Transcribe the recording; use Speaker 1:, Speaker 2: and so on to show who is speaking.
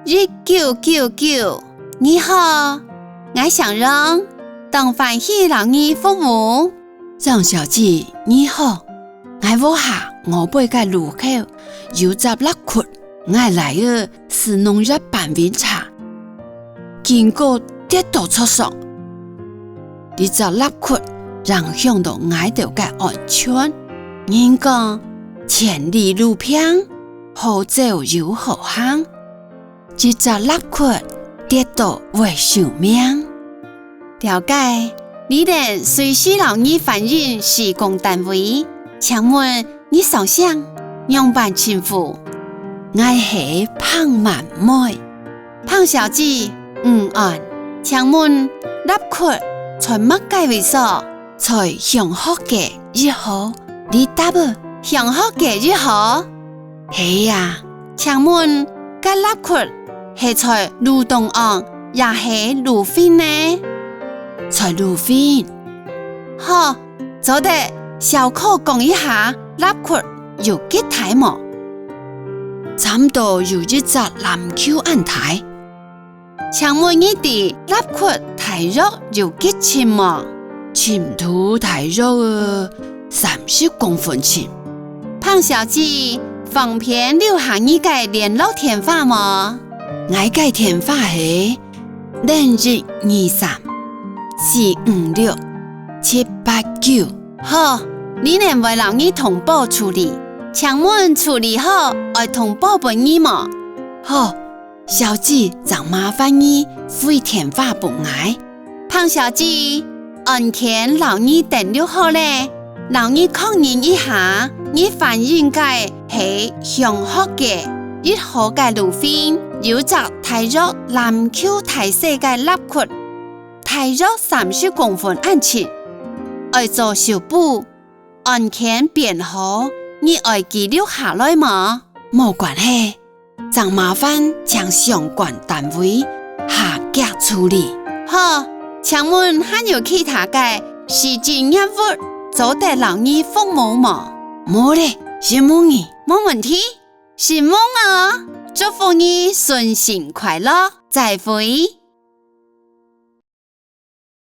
Speaker 1: 1999，你好，我想让当欢喜老你服务。
Speaker 2: 张小姐，你好，我屋下我背嘅路口有隻肋骨，我來嘅是農業辦檢查，見過跌倒出上，呢隻肋骨影響到我哋嘅安全。人講千里路平，好走又好行，呢隻肋骨跌倒會壽命。
Speaker 1: 了解，你哋隨時老你反映施工單位，請問你想想樣辦稱呼？
Speaker 2: 我係彭萬妹，
Speaker 1: 彭小姐，請問肋骨在乜嘅位所？
Speaker 2: 在上學嘅1號，你答啊？
Speaker 1: 上學嘅1號？
Speaker 2: 係啊。
Speaker 1: 請問嘅肋骨係在路東岸，也係路邊呢？
Speaker 2: 在路邊。
Speaker 1: 好，做得小可講一下肋骨有幾大冇？
Speaker 2: 差唔多有一隻籃球咁大。
Speaker 1: 請問你哋肋骨大約有幾寸冇？
Speaker 2: 寸土大約30公分寸。
Speaker 1: 彭小姐，方便留下你嘅聯絡電話嗎？
Speaker 2: 我嘅電話係0123456789。
Speaker 1: 好，你能為老你同步處理？請問處理好愛同步俾你嗎？
Speaker 2: 好，小姐，就麻煩你回電話俾我。
Speaker 1: 彭小姐，案件老你登錄好咧，老你確認一下，你反映嘅係上學嘅1號嘅路邊有隻大約籃球大細嘅肋骨，大約30公分安全，愛做修補。案件變好，你愛記錄下來嗎？
Speaker 2: 冇關係，就麻煩請相關單位下架處理。
Speaker 1: 好，請問還有其他嘅實際業務做得老你服務嗎？
Speaker 2: 冇咧，是冇嘢，
Speaker 1: 冇問題，是冇啊！祝福你順心快樂，再會。